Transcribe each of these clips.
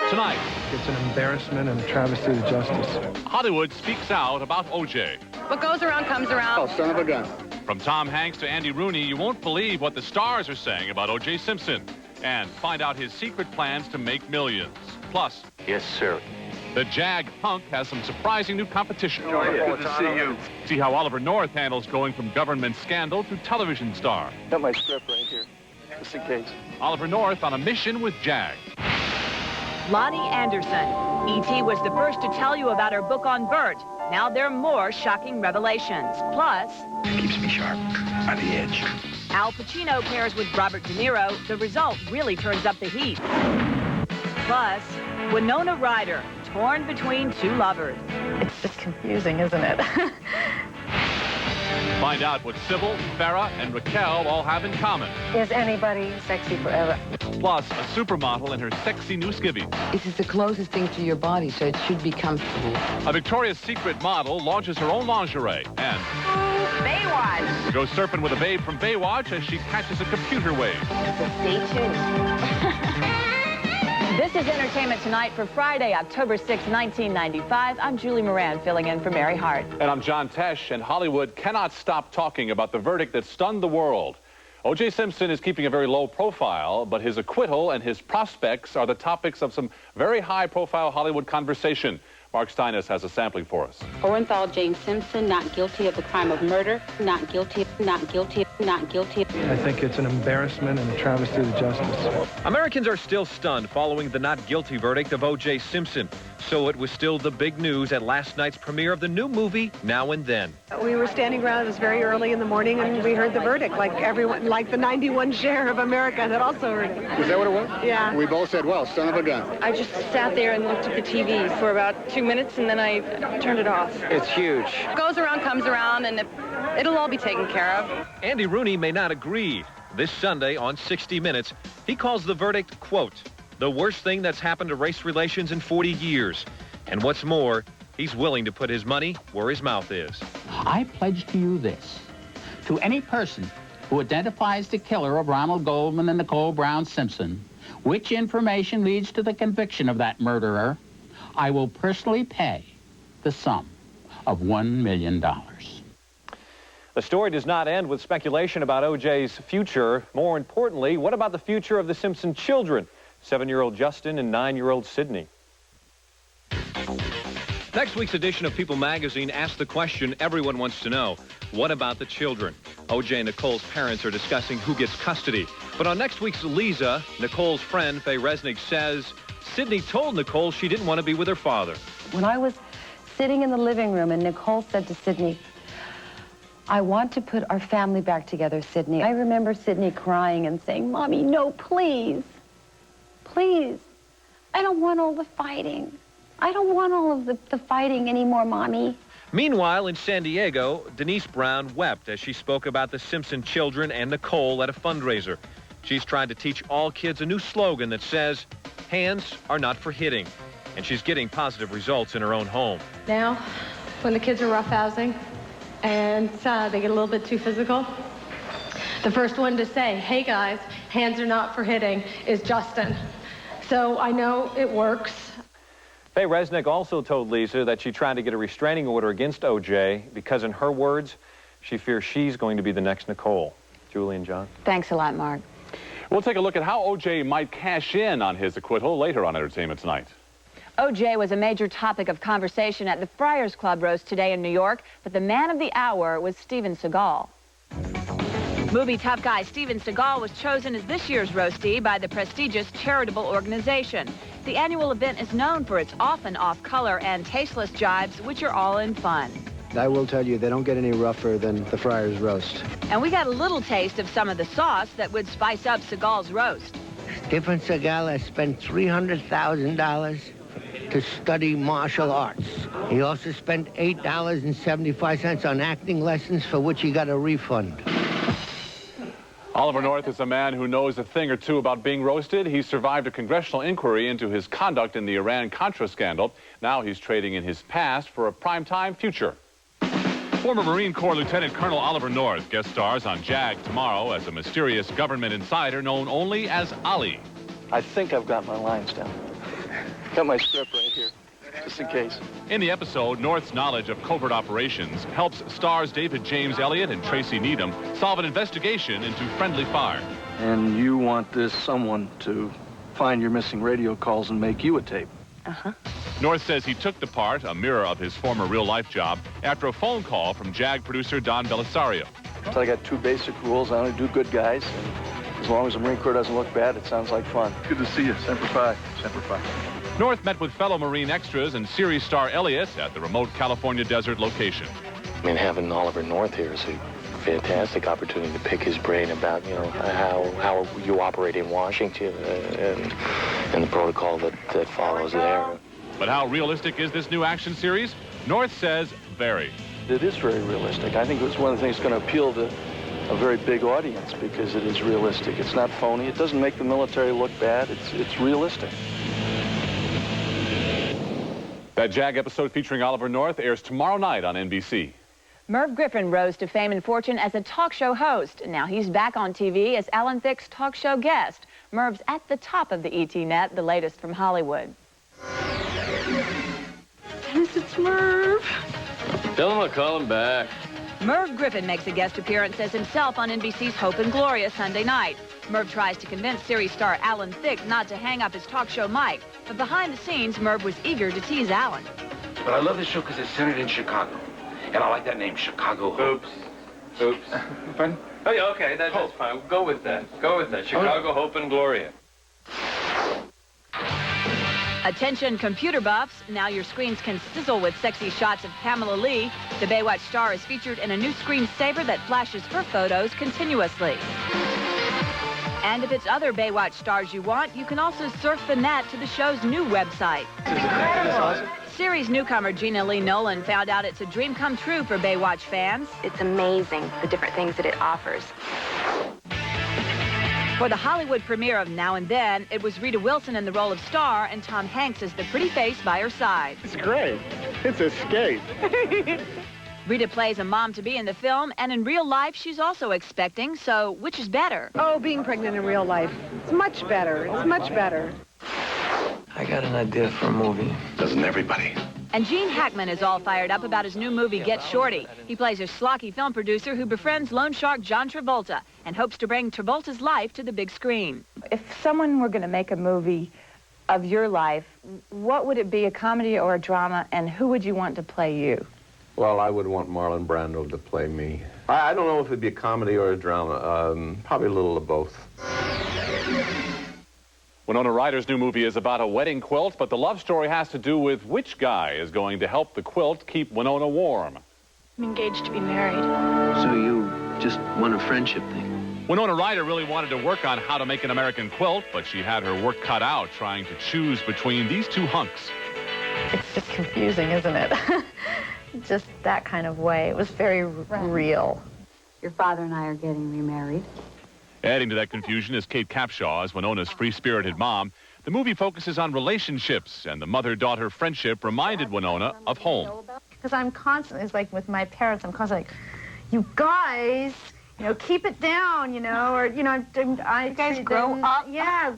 Tonight, It's an embarrassment and a travesty of justice. Hollywood speaks out about O.J. What goes around comes around. Oh, son of a gun. From Tom Hanks to Andy Rooney, you won't believe what the stars are saying about O.J. Simpson. And find out his secret plans to make millions. Plus, Yes, sir. the Jag punk has some surprising new competition. Good to see you. See how Oliver North handles going from government scandal to television star. Got my script right here, just in case. Oliver North on a mission with Jag. Loni Anderson. E.T. was the first to tell you about her book on Bert. Now there are more shocking revelations. Plus, Keeps me sharp, on the edge. Al Pacino pairs with Robert De Niro. The result really turns up the heat. Plus, Winona Ryder, torn between two lovers. It's just confusing, isn't it? Find out what Sybil, Farrah, and Raquel all have in common. Is anybody sexy forever? Plus, a supermodel in her sexy new skivvy. This is the closest thing to your body, so it should be comfortable. A Victoria's Secret model launches her own lingerie. And Baywatch. goes surfing with a babe from Baywatch as she catches a computer wave. So stay tuned. This is Entertainment Tonight for Friday, October 6, 1995. I'm Julie Moran, filling in for Mary Hart. And I'm John Tesh, and Hollywood cannot stop talking about the verdict that stunned the world. O.J. Simpson is keeping a very low profile, but his acquittal and his prospects are the topics of some very high-profile Hollywood conversation. Mark Steines has a sampling for us. Orenthal James Simpson, not guilty of the crime of murder, not guilty, not guilty, not guilty. I think it's an embarrassment and a travesty of justice. Americans are still stunned following the not guilty verdict of O.J. Simpson. So it was still the big news at last night's premiere of the new movie, Now and Then. We were standing around, it was very early in the morning, and we heard the verdict, like everyone, like the 91 share of America that also heard it. Is that what it was? Yeah. We both said, well, son of a gun. I just sat there and looked at the TV for about 2 minutes, and then I turned it off. It's huge. What goes around comes around, and it'll all be taken care of. Andy Rooney may not agree. This Sunday on 60 Minutes, he calls the verdict, quote, the worst thing that's happened to race relations in 40 years. And what's more, he's willing to put his money where his mouth is. I pledge to you this. To any person who identifies the killer of Ronald Goldman and Nicole Brown Simpson, which information leads to the conviction of that murderer, I will personally pay the sum of $1 million. The story does not end with speculation about O.J.'s future. More importantly, what about the future of the Simpson children? 7-year-old Justin and 9-year-old Sydney. Next week's edition of People magazine asks the question everyone wants to know. What about the children? O.J. and Nicole's parents are discussing who gets custody. But on next week's Lisa, Nicole's friend, Faye Resnick, says Sydney told Nicole she didn't want to be with her father. When I was sitting in the living room and Nicole said to Sydney, I want to put our family back together, Sydney. I remember Sydney crying and saying, Mommy, no, please. Please. I don't want all the fighting. I don't want all of the fighting anymore, Mommy. Meanwhile, in San Diego, Denise Brown wept as she spoke about the Simpson children and Nicole at a fundraiser. She's trying to teach all kids a new slogan that says, hands are not for hitting. And she's getting positive results in her own home. Now, when the kids are roughhousing and they get a little bit too physical, the first one to say, hey guys, hands are not for hitting, is Justin. So I know it works. Faye Resnick also told Lisa that she tried to get a restraining order against O.J. because, in her words, she fears she's going to be the next Nicole. Julie and John. Thanks a lot, Mark. We'll take a look at how O.J. might cash in on his acquittal later on Entertainment Tonight. O.J. was a major topic of conversation at the Friars Club roast today in New York, but the man of the hour was Steven Seagal. Movie tough guy Steven Seagal was chosen as this year's roastee by the prestigious charitable organization. The annual event is known for its often off-color and tasteless jibes, which are all in fun. I will tell you, they don't get any rougher than the Friars roast. And we got a little taste of some of the sauce that would spice up Seagal's roast. Steven Seagal has spent $300,000 to study martial arts. He also spent $8.75 on acting lessons, for which he got a refund. Oliver North is a man who knows a thing or two about being roasted. He survived a congressional inquiry into his conduct in the Iran-Contra scandal. Now he's trading in his past for a primetime future. Former Marine Corps Lieutenant Colonel Oliver North guest stars on Jag tomorrow as a mysterious government insider known only as Ali. I think I've got my lines down. Got my script right here, just in case. In the episode, North's knowledge of covert operations helps stars David James Elliott and Tracy Needham solve an investigation into friendly fire. And you want this someone to find your missing radio calls and make you a tape. Uh-huh. North says he took the part, a mirror of his former real-life job, after a phone call from JAG producer Don Belisario. So I got two basic rules. I only do good guys. And as long as the Marine Corps doesn't look bad, it sounds like fun. Good to see you. Semper Fi. Semper Fi. North met with fellow Marine extras and series star Elliott at the remote California desert location. I mean, having Oliver North here is a fantastic opportunity to pick his brain about, you know, how you operate in Washington and the protocol that follows there. But how realistic is this new action series? North says very. It is very realistic. I think it's one of the things that's going to appeal to a very big audience because it is realistic. It's not phony. It doesn't make the military look bad. It's realistic. That JAG episode featuring Oliver North airs tomorrow night on NBC. Merv Griffin rose to fame and fortune as a talk show host. Now he's back on TV as Alan Thicke's talk show guest. Merv's at the top of the ET net, the latest from Hollywood. Dennis, it's Merv. Tell him I'll call him back. Merv Griffin makes a guest appearance as himself on NBC's Hope and Gloria Sunday night. Merv tries to convince series star Alan Thicke not to hang up his talk show mic. But behind the scenes, Merv was eager to tease Alan. But I love this show because it's centered in Chicago. And I like that name, Chicago Hope. Oops. Pardon? Oh, yeah, okay, that's fine. Go with that. Go with that. Chicago Hope and Gloria. Attention computer buffs, now your screens can sizzle with sexy shots of Pamela Lee. The Baywatch star is featured in a new screensaver that flashes her photos continuously. And if it's other Baywatch stars you want, you can also surf the net to the show's new website. Awesome. Series newcomer Gina Lee Nolan found out it's a dream come true for Baywatch fans. It's amazing, the different things that it offers. For the Hollywood premiere of Now and Then, it was Rita Wilson in the role of Star and Tom Hanks as the pretty face by her side. It's great. It's escape. Rita plays a mom-to-be in the film, and in real life, she's also expecting, so which is better? Oh, being pregnant in real life. It's much better. It's much better. I got an idea for a movie. Doesn't everybody? And Gene Hackman is all fired up about his new movie, Get Shorty. He plays a schlocky film producer who befriends loan shark John Travolta and hopes to bring Travolta's life to the big screen. If someone were going to make a movie of your life, what would it be, a comedy or a drama, and who would you want to play you? Well, I would want Marlon Brando to play me. I don't know if it'd be a comedy or a drama. Probably a little of both. Winona Ryder's new movie is about a wedding quilt, but the love story has to do with which guy is going to help the quilt keep Winona warm. I'm engaged to be married. So you just want a friendship thing? Winona Ryder really wanted to work on how to make an American quilt, but she had her work cut out trying to choose between these two hunks. It's just confusing, isn't it? Just that kind of way. It was very real. Your father and I are getting remarried. Adding to that confusion is Kate Capshaw as Winona's free-spirited mom. The movie focuses on relationships, and the mother-daughter friendship reminded Winona of home. Because I'm constantly, it's like with my parents, I'm constantly like, you guys, you know, keep it down, you know, or, you know, I you guys grow up. Yeah.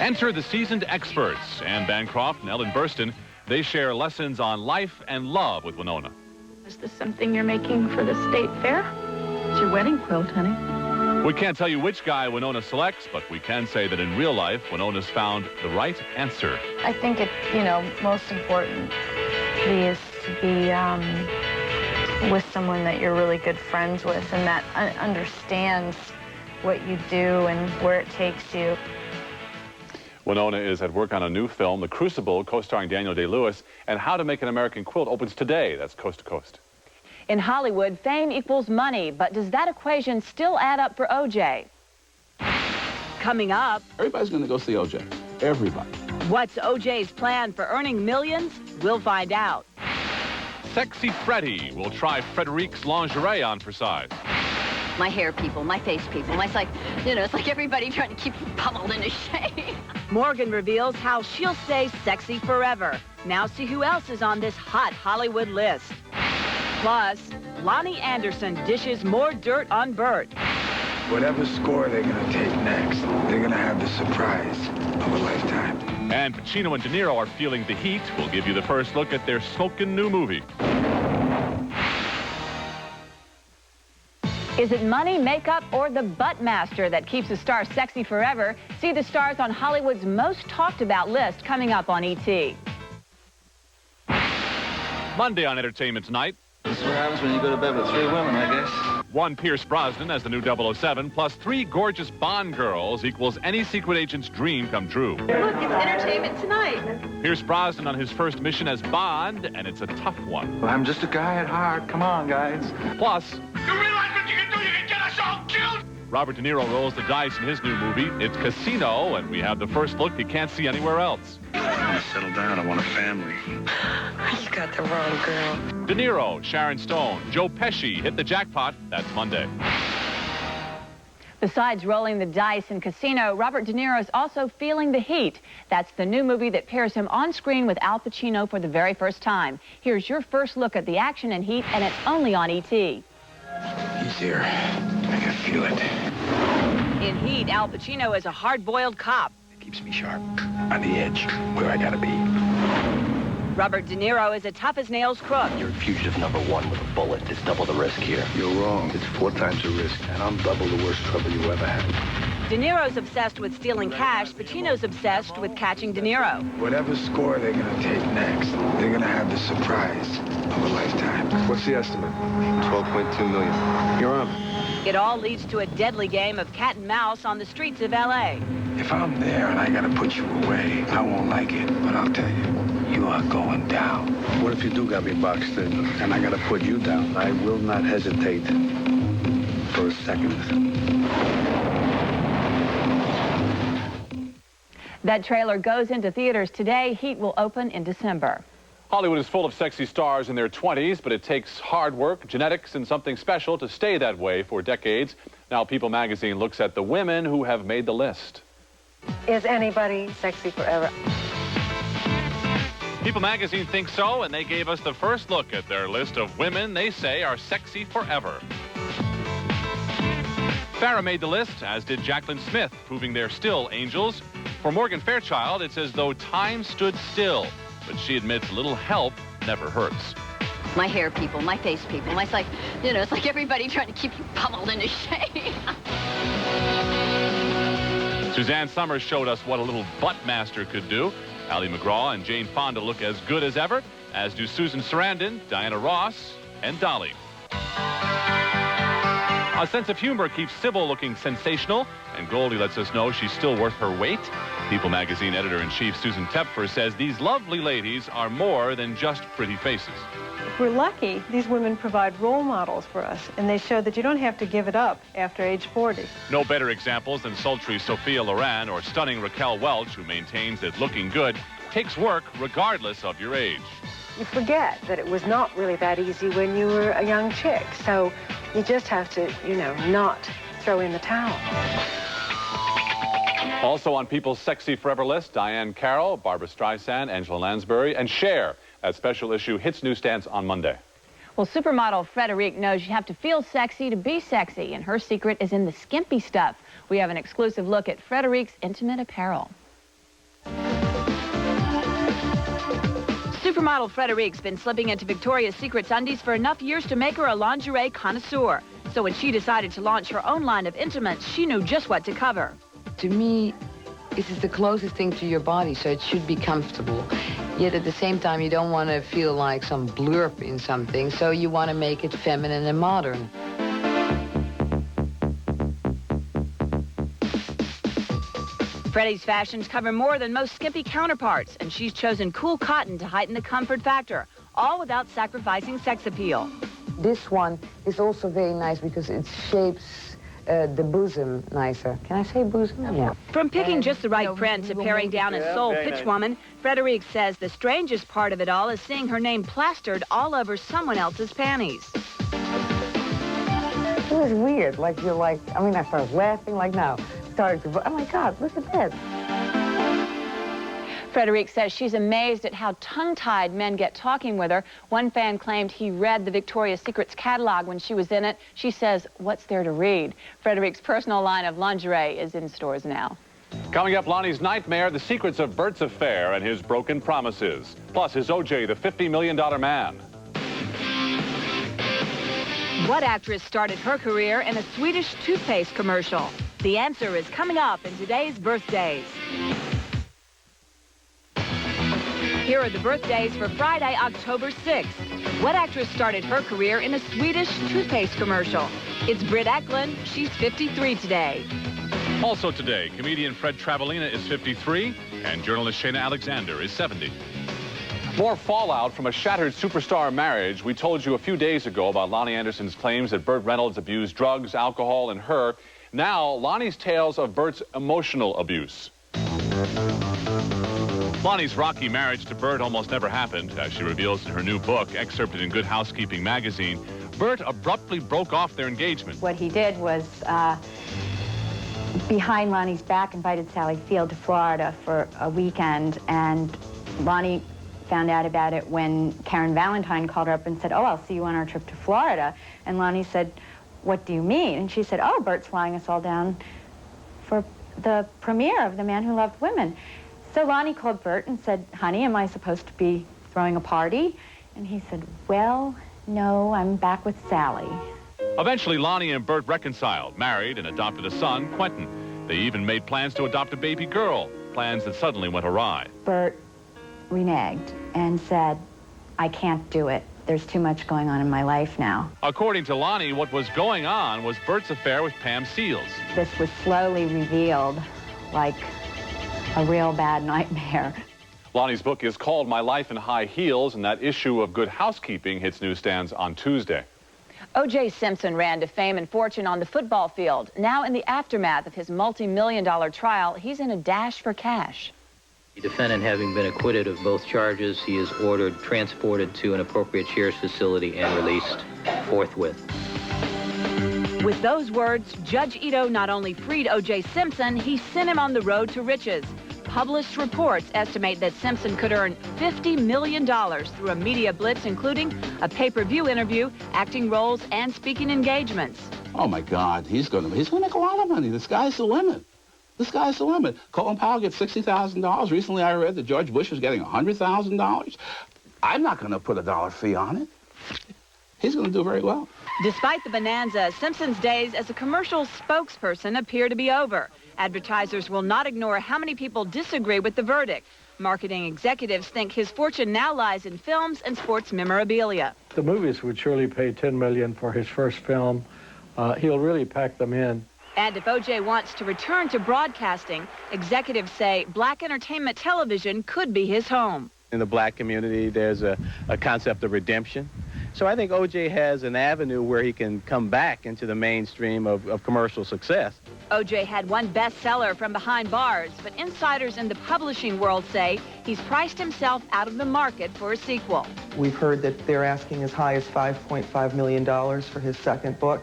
Enter the seasoned experts, Anne Bancroft and Ellen Burstyn. They share lessons on life and love with Winona. Is this something you're making for the state fair? It's your wedding quilt, honey. We can't tell you which guy Winona selects, but we can say that in real life, Winona's found the right answer. I think it, you know, most important is to be with someone that you're really good friends with and that understands what you do and where it takes you. Winona is at work on a new film, The Crucible, co-starring Daniel Day-Lewis, and How to Make an American Quilt opens today. That's Coast to Coast. In Hollywood, fame equals money, but does that equation still add up for O.J.? Coming up, Everybody's going to go see O.J. Everybody. what's O.J.'s plan for earning millions? We'll find out. Sexy Freddie will try Frederique's lingerie on for size. My hair people, my face people, it's like, you know, it's like everybody trying to keep you pummeled into shape. Morgan reveals how she'll stay sexy forever. Now see who else is on this hot Hollywood list. Plus, Loni Anderson dishes more dirt on Bert. Whatever score they're going to take next, they're going to have the surprise of a lifetime. And Pacino and De Niro are feeling the heat. We'll give you the first look at their smoking new movie. Is it money, makeup, or the butt master that keeps a star sexy forever? See the stars on Hollywood's most talked about list coming up on ET. Monday on Entertainment Tonight. This is what happens when you go to bed with 3 women, I guess. One Pierce Brosnan as the new 007, plus 3 gorgeous Bond girls equals any secret agent's dream come true. Look, it's Entertainment Tonight. Pierce Brosnan on his first mission as Bond, and it's a tough one. Well, I'm just a guy at heart. Come on, guys. Plus, You realize what you can do? You can get us all killed! Robert De Niro rolls the dice in his new movie. It's Casino, and we have the first look he can't see anywhere else. I want to settle down. I want a family. You got the wrong girl. De Niro, Sharon Stone, Joe Pesci hit the jackpot. That's Monday. Besides rolling the dice in Casino, Robert De Niro is also feeling the heat. That's the new movie that pairs him on screen with Al Pacino for the very first time. Here's your first look at the action and heat, and it's only on ET. He's here. I can feel it. In Heat, Al Pacino is a hard-boiled cop. It keeps me sharp, on the edge, where I gotta be. Robert De Niro is a tough-as-nails crook. You're fugitive number 1 with a bullet. It's double the risk here. You're wrong. It's 4 times the risk, and I'm double the worst trouble you ever had. De Niro's obsessed with stealing cash. Pacino's obsessed with catching De Niro. Whatever score they're gonna take next, they're gonna have the surprise of a lifetime. What's the estimate? 12.2 million. You're on. It all leads to a deadly game of cat and mouse on the streets of L.A. If I'm there and I gotta put you away, I won't like it, but I'll tell you, you are going down. What if you do got me boxed in and I gotta put you down? I will not hesitate for a second. That trailer goes into theaters today. Heat will open in December. Hollywood is full of sexy stars in their 20s, but it takes hard work, genetics, and something special to stay that way for decades. Now, People magazine looks at the women who have made the list. Is anybody sexy forever? People magazine thinks so, and they gave us the first look at their list of women they say are sexy forever. Farrah made the list, as did Jacqueline Smith, proving they're still angels. For Morgan Fairchild, it's as though time stood still, but she admits a little help never hurts. My hair people, my face people, it's like, you know, it's like everybody trying to keep you pummeled into shape. Suzanne Summers showed us what a little butt master could do. Ali McGraw and Jane Fonda look as good as ever, as do Susan Sarandon, Diana Ross, and Dolly. A sense of humor keeps Sybil looking sensational, and Goldie lets us know she's still worth her weight. People magazine editor-in-chief Susan Tepfer says these lovely ladies are more than just pretty faces. We're lucky. These women provide role models for us, and they show that you don't have to give it up after age 40. No better examples than sultry Sophia Loren or stunning Raquel Welch, who maintains that looking good takes work regardless of your age. You forget that it was not really that easy when you were a young chick, so you just have to, you know, not throw in the towel. Also on People's Sexy Forever list, Diane Carroll, Barbara Streisand, Angela Lansbury, and Cher. That special issue hits newsstands on Monday. Well, supermodel Frederique knows you have to feel sexy to be sexy, and her secret is in the skimpy stuff. We have an exclusive look at Frederique's intimate apparel. Supermodel Frederique's been slipping into Victoria's Secret's undies for enough years to make her a lingerie connoisseur. So when she decided to launch her own line of intimates, she knew just what to cover. To me, this is the closest thing to your body, so it should be comfortable. Yet at the same time, you don't want to feel like some blurb in something, so you want to make it feminine and modern. Freddie's fashions cover more than most skimpy counterparts, and she's chosen cool cotton to heighten the comfort factor, all without sacrificing sex appeal. This one is also very nice because it shapes the bosom nicer. Can I say bosom? Yeah. From picking just the right print to paring down a soul pitchwoman, Frederique says the strangest part of it all is seeing her name plastered all over someone else's panties. It was weird. Like, you're like, I mean, I started laughing like now. Started to, oh my God, look at that. Frederique says she's amazed at how tongue-tied men get talking with her. One fan claimed he read the Victoria's Secret's catalog when she was in it. She says, what's there to read? Frederique's personal line of lingerie is in stores now. Coming up, Lonnie's nightmare, the secrets of Bert's affair and his broken promises. Plus, is O.J. the $50 million man? What actress started her career in a Swedish toothpaste commercial? The answer is coming up in today's birthdays. Here are the birthdays for Friday, October 6th. What actress started her career in a Swedish toothpaste commercial? It's Britt Eklund. She's 53 today. Also today, comedian Fred Travelina is 53, and journalist Shayna Alexander is 70. More fallout from a shattered superstar marriage. We told you a few days ago about Loni Anderson's claims that Burt Reynolds abused drugs, alcohol, and her. Now, Lonnie's tales of Burt's emotional abuse. Lonnie's rocky marriage to Burt almost never happened, as she reveals in her new book, excerpted in Good Housekeeping magazine. Burt abruptly broke off their engagement. What he did was, behind Lonnie's back, invited Sally Field to Florida for a weekend, and Loni found out about it when Karen Valentine called her up and said, "Oh, I'll see you on our trip to Florida." And Loni said, "What do you mean?" And she said, "Oh, Burt's flying us all down for the premiere of The Man Who Loved Women." So Loni called Burt and said, "Honey, am I supposed to be throwing a party?" And he said, "Well, no, I'm back with Sally." Eventually, Loni and Burt reconciled, married, and adopted a son, Quentin. They even made plans to adopt a baby girl, plans that suddenly went awry. Burt reneged and said, "I can't do it. There's too much going on in my life now." According to Loni, what was going on was Burt's affair with Pam Seals. This was slowly revealed like a real bad nightmare. Lonnie's book is called My Life in High Heels, and that issue of Good Housekeeping hits newsstands on Tuesday. O.J. Simpson ran to fame and fortune on the football field. Now, in the aftermath of his multi-million-dollar trial, he's in a dash for cash. The defendant having been acquitted of both charges, he is ordered transported to an appropriate Shears facility and released forthwith. With those words, Judge Ito not only freed O.J. Simpson, he sent him on the road to riches. Published reports estimate that Simpson could earn $50 million through a media blitz, including a pay-per-view interview, acting roles, and speaking engagements. Oh, my God, he's gonna make a lot of money. The sky's the limit. The sky's the limit. Colin Powell gets $60,000. Recently, I read that George Bush was getting $100,000. I'm not going to put a dollar fee on it. He's going to do very well. Despite the bonanza, Simpson's days as a commercial spokesperson appear to be over. Advertisers will not ignore how many people disagree with the verdict. Marketing executives think his fortune now lies in films and sports memorabilia. The movies would surely pay $10 million for his first film. He'll really pack them in. And if O.J. wants to return to broadcasting, executives say black entertainment television could be his home. In the black community, there's a concept of redemption. So I think O.J. has an avenue where he can come back into the mainstream of commercial success. O.J. had one bestseller from behind bars, but insiders in the publishing world say he's priced himself out of the market for a sequel. We've heard that they're asking as high as $5.5 million for his second book,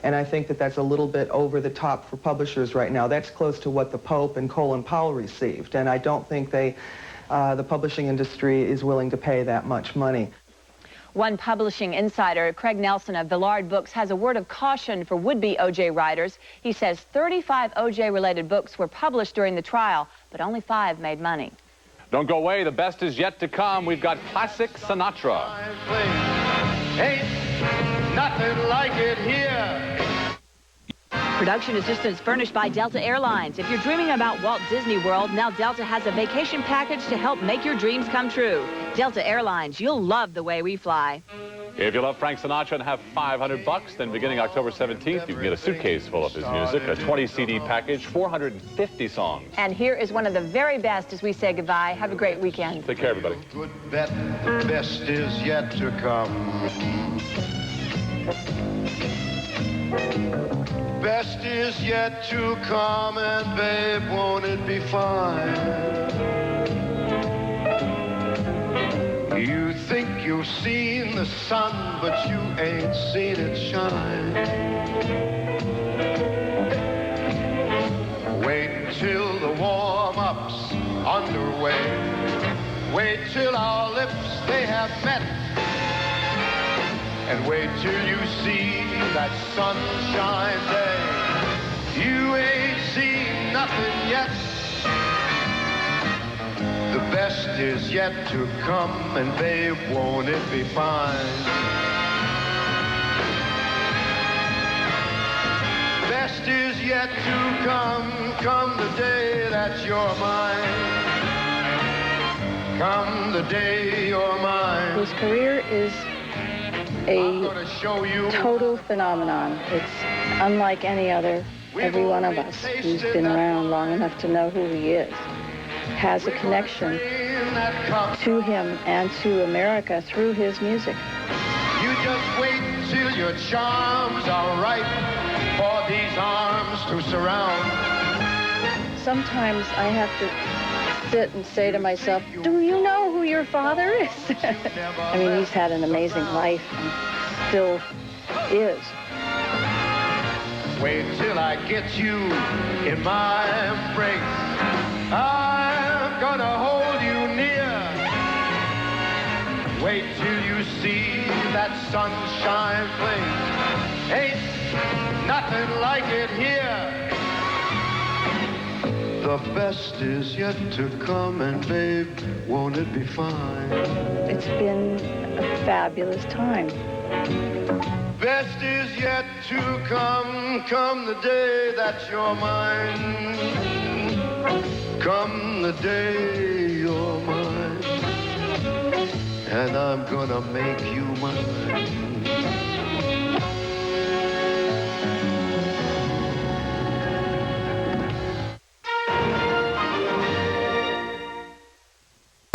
and I think that that's a little bit over the top for publishers right now. That's close to what the Pope and Colin Powell received, and I don't think the publishing industry is willing to pay that much money. One publishing insider, Craig Nelson of Villard Books, has a word of caution for would-be O.J. writers. He says 35 O.J.-related books were published during the trial, but only 5 made money. Don't go away. The best is yet to come. We've got classic Sinatra. Ain't nothing like it here. Production assistance furnished by Delta Airlines. If you're dreaming about Walt Disney World, now Delta has a vacation package to help make your dreams come true. Delta Airlines, you'll love the way we fly. If you love Frank Sinatra and have $500, then beginning October 17th, you can get a suitcase full of his music, a 20-CD package, 450 songs. And here is one of the very best as we say goodbye. Have a great weekend. Take care, everybody. Good bet, the best is yet to come. Best is yet to come, and babe, won't it be fine? You think you've seen the sun, but you ain't seen it shine. Wait till the warm-up's underway. Wait till our lips, they have met. And wait till you see that sunshine day. You ain't seen nothing yet. Best is yet to come, and babe, won't it be fine? Best is yet to come the day that you're mine. Come the day you're mine. His career is a total phenomenon. It's unlike any other. Every one of us who's been around long enough to know who he is has a connection to him and to America through his music. You just wait till your charms are ripe for these arms to surround. Sometimes I have to sit and say to myself, do you know who your father is? I mean, he's had an amazing life and still is. Wait till I get you in my embrace. I'm gonna hold you near. Wait till you see that sunshine place. Ain't nothing like it here. The best is yet to come, and babe, won't it be fine? It's been a fabulous time. Best is yet to come the day that you're mine. Come the day you're mine, and I'm gonna make you mine.